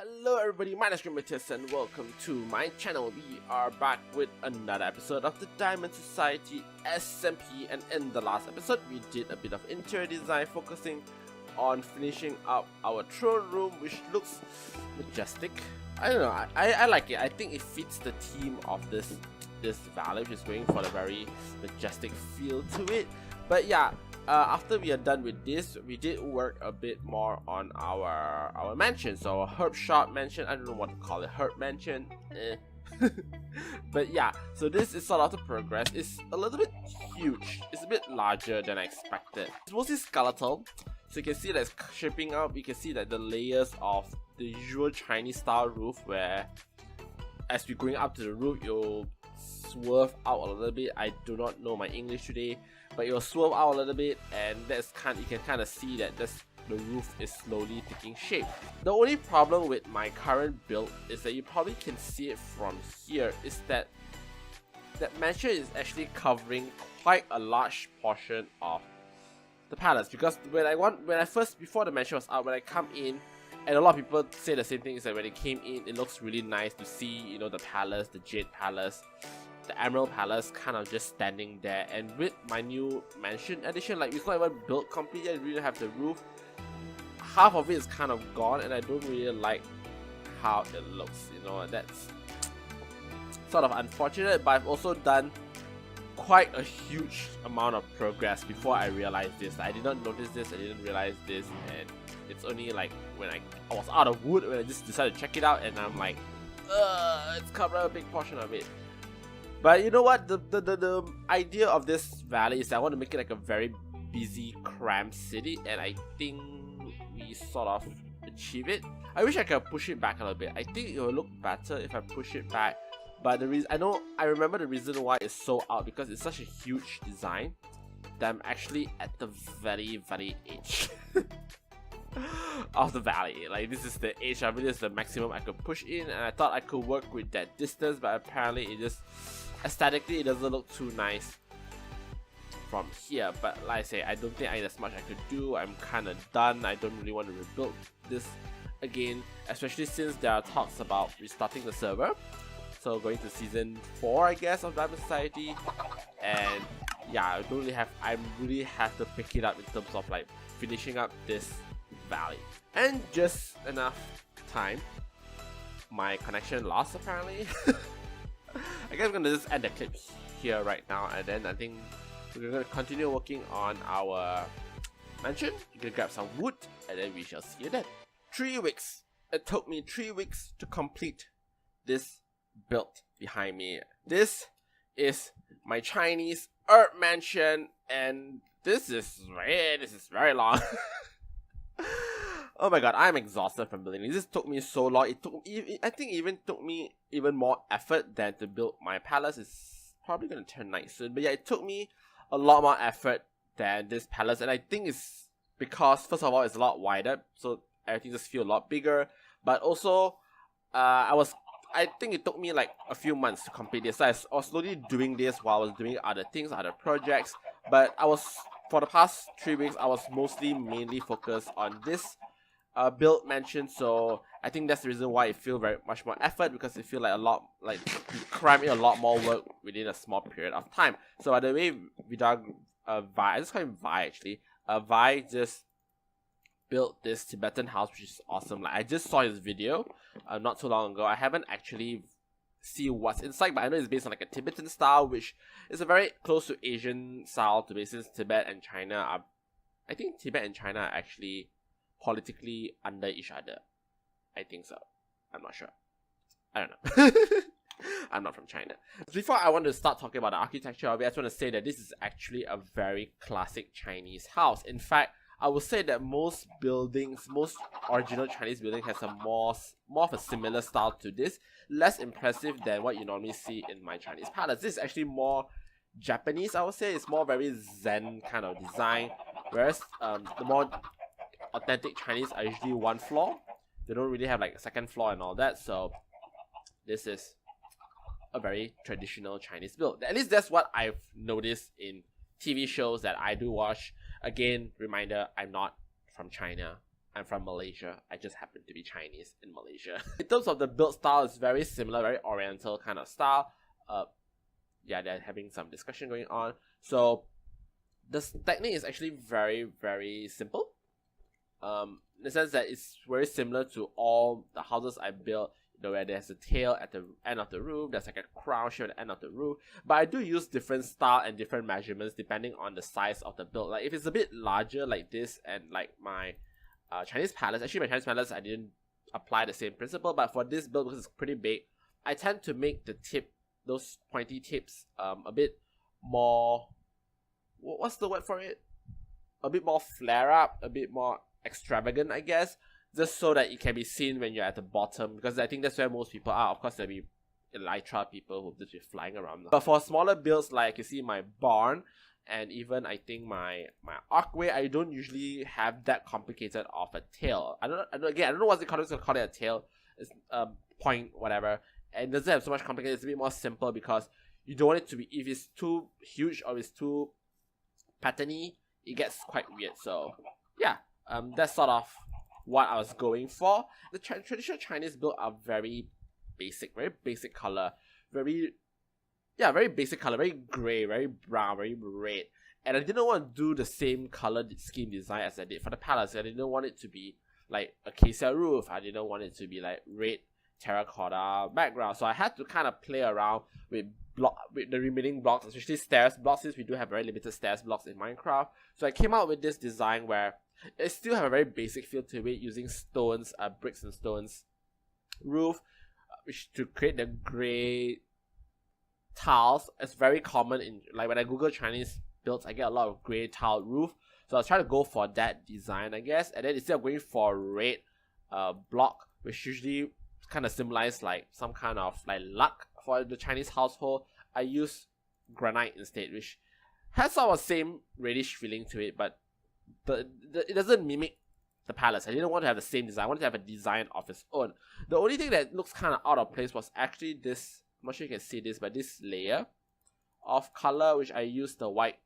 Hello everybody, my name is Matthias and welcome to my channel. We are back with another episode of the Diamond Society SMP, and in the last episode we did a bit of interior design focusing on finishing up our throne room, which looks majestic. I don't know, I like it. I think it fits the theme of this valley, which is going for a very majestic feel to it. But yeah, after we are done with this, we did work a bit more on our mansion. So our herb shop mansion, I don't know what to call it, herb mansion, but yeah, so this is sort of the progress. It's a little bit huge, it's a bit larger than I expected. It's mostly skeletal, so you can see that it's shaping up. You can see that the layers of the usual Chinese style roof, where as we're going up to the roof you'll swerve out a little bit. I do not know my English today, but it'll swerve out a little bit, and that's you can kind of see that the roof is slowly taking shape. The only problem with my current build is that you probably can see it from here, is that mansion is actually covering quite a large portion of the palace. Because before the mansion was out, when I come in, and a lot of people say the same thing, is that when it came in, it looks really nice to see, you know, the palace, the Jade Palace, the Emerald Palace kind of just standing there. And with my new mansion addition, like, it's not even built complete yet, we don't have the roof. Half of it is kind of gone, and I don't really like how it looks, you know. That's sort of unfortunate, but I've also done quite a huge amount of progress before I realized this. I did not notice this, I didn't realize this, and it's only like when I was out of wood when I just decided to check it out, and I'm like, it's covering a big portion of it. But you know what, the idea of this valley is that I want to make it like a very busy, cramped city, and I think we sort of achieve it. I wish I could push it back a little bit. I think it will look better if I push it back, but I remember the reason why it's so out, because it's such a huge design that I'm actually at the very edge of the valley. Like, this is the edge of it, this is the maximum I could push in, and I thought I could work with that distance, but apparently it just aesthetically it doesn't look too nice from here. But like I say, I don't think there's much I could do. I'm kind of done. I don't really want to rebuild this again, especially since there are talks about restarting the server, so going to season 4, I guess, of Diamond Society. And yeah, I really have to pick it up in terms of like finishing up this valley. And just enough time, my connection lost apparently. I guess I'm gonna just end the clip here right now, and then I think we're gonna continue working on our mansion. We're gonna grab some wood, and then we shall see you then. 3 weeks. It took me 3 weeks to complete this build behind me. This is my Chinese herb mansion, and this is very long. Oh my god, I'm exhausted from building this. This took me so long. I think it even took me even more effort than to build my palace. It's probably gonna turn night soon, but yeah, it took me a lot more effort than this palace, and I think it's because, first of all, it's a lot wider, so everything just feels a lot bigger. But also, I think it took me like a few months to complete this. So I was slowly doing this while I was doing other things, other projects. But for the past 3 weeks, I was mainly focused on this build mansion. So I think that's the reason why it feels very much more effort, because it feels like you cram in a lot more work within a small period of time. So by the way, I just call him Vi actually. Vi just built this Tibetan house, which is awesome. Like, I just saw his video not too long ago. I haven't actually seen what's inside, but I know it's based on like a Tibetan style, which is a very close to Asian style to me, since Tibet and China are, I think Tibet and China are actually politically under each other. I think so. I'm not sure. I don't know. I'm not from China. Before I want to start talking about the architecture of it, I just want to say that this is actually a very classic Chinese house. In fact, I would say that most original Chinese buildings has a more of a similar style to this. Less impressive than what you normally see in my Chinese palace. This is actually more Japanese, I would say. It's more very Zen kind of design. Whereas the more authentic Chinese are usually one floor. They don't really have like a second floor and all that. So this is a very traditional Chinese build. At least that's what I've noticed in TV shows that I do watch. Again, reminder, I'm not from China. I'm from Malaysia. I just happen to be Chinese in Malaysia. In terms of the build style, it's very similar, very oriental kind of style. Yeah, they're having some discussion going on. So this technique is actually very, very simple. In the sense that it's very similar to all the houses I built, where there's a tail at the end of the roof, there's like a crown shape at the end of the roof. But I do use different style and different measurements depending on the size of the build. Like if it's a bit larger like this, and like my Chinese palace, actually my Chinese palace I didn't apply the same principle, but for this build, because it's pretty big, I tend to make the tip, those pointy tips, a bit more, what's the word for it? A bit more flare up, a bit more extravagant, I guess, just so that it can be seen when you're at the bottom, because I think that's where most people are. Of course, there'll be elytra people who'll just be flying around. But for smaller builds, like you see my barn, and even I think my archway, I don't usually have that complicated of a tail. I don't know what's the called. It's call it a tail. It's point whatever, and it doesn't have so much complicated. It's a bit more simple because you don't want it to be, if it's too huge or it's too patterny, it gets quite weird. So yeah, that's sort of what I was going for. The traditional Chinese build are very basic color, very basic color, very gray, very brown, very red. And I didn't want to do the same color scheme design as I did for the palace. I didn't want it to be like a acacia roof. I didn't want it to be like red terracotta background. So I had to kind of play around with the remaining blocks, especially stairs blocks, since we do have very limited stairs blocks in Minecraft. So I came out with this design where it still have a very basic feel to it, using stones, bricks and stones roof, which to create the gray tiles. It's very common in, like, when I Google Chinese builds, I get a lot of gray tile roof. So I was trying to go for that design, I guess. And then instead of going for red block, which usually kind of symbolize like some kind of like luck for the Chinese household, I use granite instead, which has sort of the same reddish feeling to it, but it doesn't mimic the palace. I didn't want to have the same design. I wanted to have a design of its own. The only thing that looks kind of out of place was actually this, I'm not sure you can see this, but this layer of color, which I used the white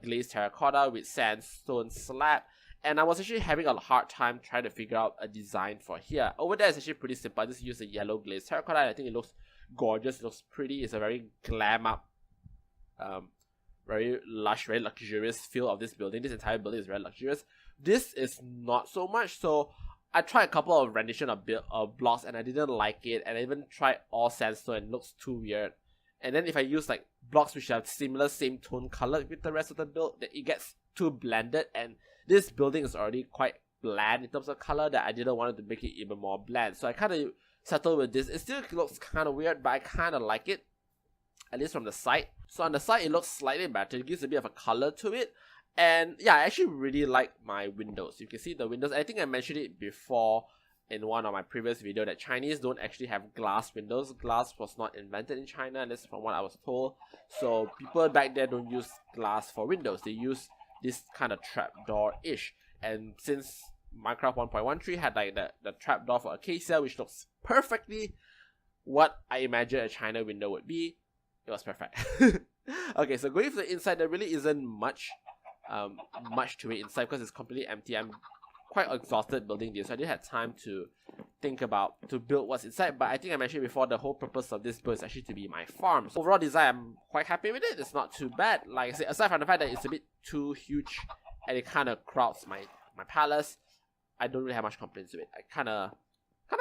glazed terracotta with sandstone slab. And I was actually having a hard time trying to figure out a design for here. Over there is actually pretty simple. I just used a yellow glazed terracotta, and I think it looks gorgeous, it looks pretty. It's a very glam up, very lush, very luxurious feel of this building. This entire building is very luxurious. This is not so much. So I tried a couple of rendition of blocks and I didn't like it, and I even tried all sandstone and it looks too weird. And then if I use like blocks which have similar same tone color with the rest of the build, it gets too blended, and this building is already quite bland in terms of color that I didn't want it to make it even more bland. So I kind of settled with this. It still looks kind of weird, but I kind of like it, at least from the side. So on the side, it looks slightly better. It gives a bit of a color to it. And yeah, I actually really like my windows. You can see the windows. I think I mentioned it before in one of my previous videos that Chinese don't actually have glass windows. Glass was not invented in China, and that's from what I was told. So people back there don't use glass for windows. They use this kind of trapdoor-ish. And since Minecraft 1.13 had like the trapdoor for acacia, which looks perfectly what I imagine a China window would be, it was perfect. Okay, so going for the inside, there really isn't much to it inside because it's completely empty. I'm quite exhausted building this, so I didn't have time to think about to build what's inside. But I think I mentioned before, the whole purpose of this build is actually to be my farm. So overall design, I'm quite happy with it. It's not too bad. Like I said, aside from the fact that it's a bit too huge and it kind of crowds my palace, I don't really have much complaints with it. I kind of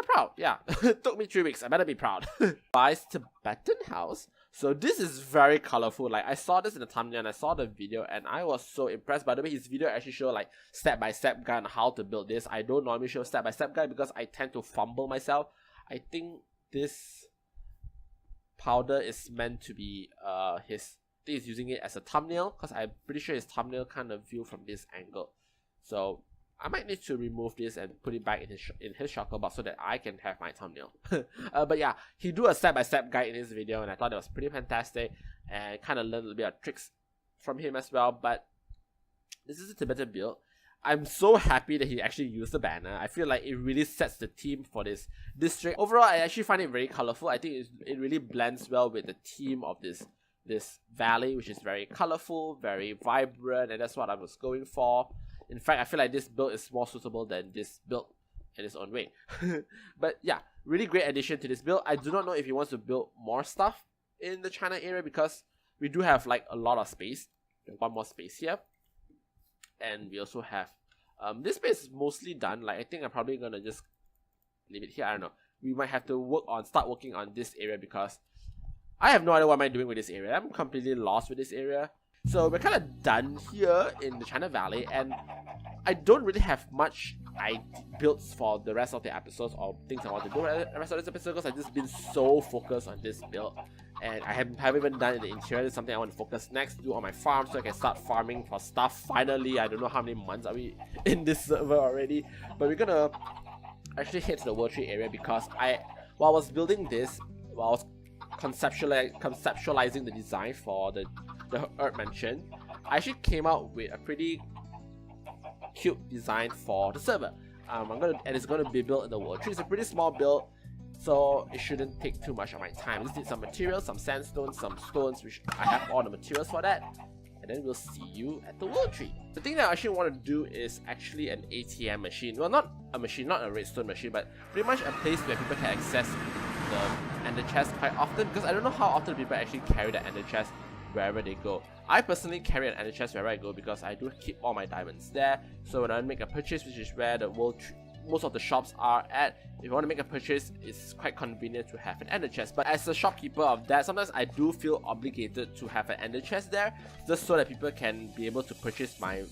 proud, yeah. It took me 3 weeks, I better be proud. Buys Tibetan house. So this is very colorful. Like I saw this in the thumbnail and I saw the video and I was so impressed. By the way, his video actually show like step-by-step guide on how to build this. I don't normally show step-by-step guide because I tend to fumble myself. I think this powder is meant to be I think he's using it as a thumbnail because I'm pretty sure his thumbnail kind of view from this angle. So I might need to remove this and put it back in his shuttle box so that I can have my thumbnail. But yeah, he do a step-by-step guide in his video and I thought it was pretty fantastic and kind of learned a little bit of tricks from him as well. But this is a Tibetan build. I'm so happy that he actually used the banner. I feel like it really sets the theme for this district. Overall, I actually find it very colorful. I think it really blends well with the theme of this valley, which is very colorful, very vibrant, and that's what I was going for. In fact, I feel like this build is more suitable than this build in its own way. But yeah, really great addition to this build. I do not know if he wants to build more stuff in the China area, because we do have like a lot of space. One more space here, and we also have this space is mostly done. Like, I think I'm probably gonna just leave it here. I don't know. We might have to start working on this area, because I have no idea what am I doing with this area. I'm completely lost with this area. So we're kind of done here in the China Valley, and I don't really have much builds for the rest of the episodes or things I want to do for the rest of this episode, because I've just been so focused on this build, and I haven't even done the interior. It's something I want to focus next, do on my farm, so I can start farming for stuff. Finally, I don't know how many months are we in this server already, but we're gonna actually head to the World Trade area, because while I was building this, while I was conceptualizing the design for the Earth Mansion, I actually came out with a pretty cute design for the server. And it's gonna be built in the World Tree. It's a pretty small build, so it shouldn't take too much of my time. I just need some materials, some sandstone, some stones, which I have all the materials for that. And then we'll see you at the World Tree. The thing that I actually want to do is actually an ATM machine. Well, not a machine, not a redstone machine, but pretty much a place where people can access the ender chest quite often, because I don't know how often people actually carry the ender chest wherever they go. I personally carry an ender chest wherever I go, because I do keep all my diamonds there. So when I make a purchase, which is where the most of the shops are at, if you want to make a purchase, it's quite convenient to have an ender chest. But as a shopkeeper of that, sometimes I do feel obligated to have an ender chest there, just so that people can be able to purchase my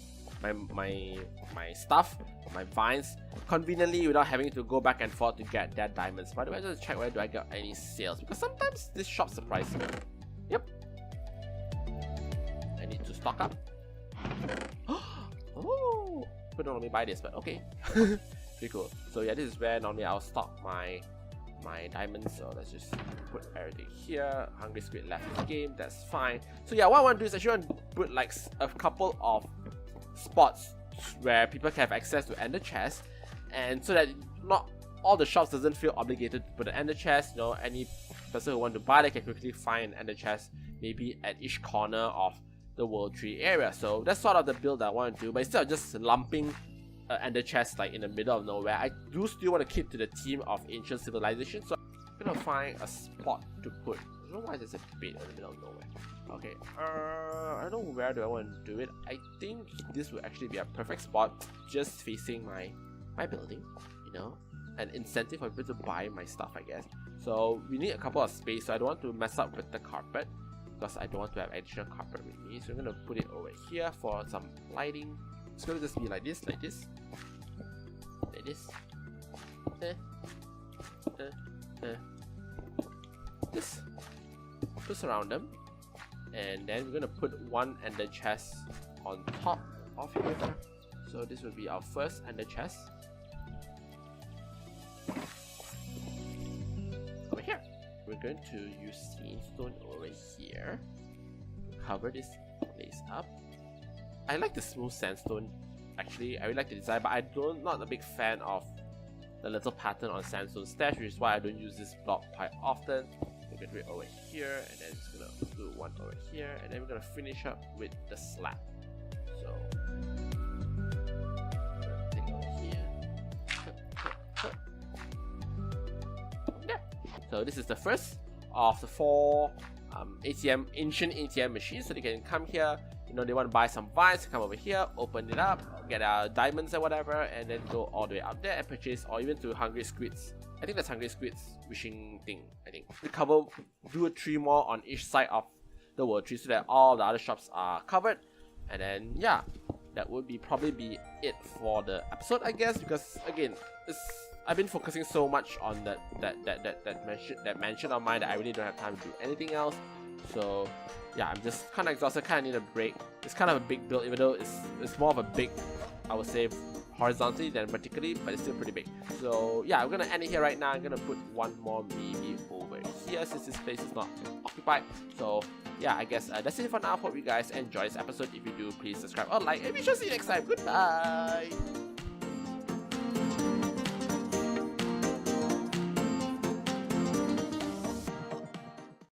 stuff, my vines, conveniently without having to go back and forth to get their diamonds. By the way, just check where do I get any sales, because sometimes this shop surprises me. Yep. I need to stock up. Oh, people don't normally buy this, but okay. Pretty cool. So yeah, this is where normally I'll stock my diamonds. So let's just put everything here. Hungry Squid left the game, that's fine. So yeah, what I want to do is actually want to put like a couple of spots where people can have access to ender chests, and so that not all the shops doesn't feel obligated to put an ender chest. You know, any person who want to buy, they can quickly find an ender chest maybe at each corner of the World Tree area. So that's sort of the build that I want to do, but instead of just lumping ender chest like in the middle of nowhere, I do still want to keep to the theme of ancient civilization. So I'm gonna find a spot to put. I don't know why there's a bed in the middle of nowhere. Okay, I don't know where do I want to do it. I think this would actually be a perfect spot, just facing my building, you know, an incentive for people to buy my stuff, I guess. So we need a couple of space, so I don't want to mess up with the carpet, because I don't want to have additional carpet with me. So I'm gonna put it over here for some lighting. It's gonna just be like this, like this, like this, this, to surround them. And then we're gonna put one ender chest on top of here. So this will be our first ender chest. Over here, we're going to use sandstone over here to cover this place up. I like the smooth sandstone. Actually, I really like the design, but not a big fan of the little pattern on sandstone stash, which is why I don't use this block quite often. We're gonna do it over here, and then just gonna do one over here, and then we're gonna finish up with the slab. So take it over here. Yeah. So this is the first of the 4 ancient ATM machines. So they can come here. You know, they want to buy some vines, come over here, open it up, get our diamonds or whatever, and then go all the way up there and purchase, or even to Hungry Squid's. I think that's Hungry Squid's wishing thing. I think we do a 3 more on each side of the World Tree, so that all the other shops are covered. And then yeah, that would probably be it for the episode, I guess, because again, I've been focusing so much on that mansion of mine that I really don't have time to do anything else. So yeah, I'm just kind of exhausted, kind of need a break. It's kind of a big build, even though it's more of a big, I would say, horizontally than vertically, but it's still pretty big. So yeah, I'm gonna end it here right now. I'm gonna put one more maybe over here since this place is not occupied. So yeah, I guess that's it for now. Hope you guys enjoy this episode. If you do, please subscribe or like, and we shall see you next time. Goodbye.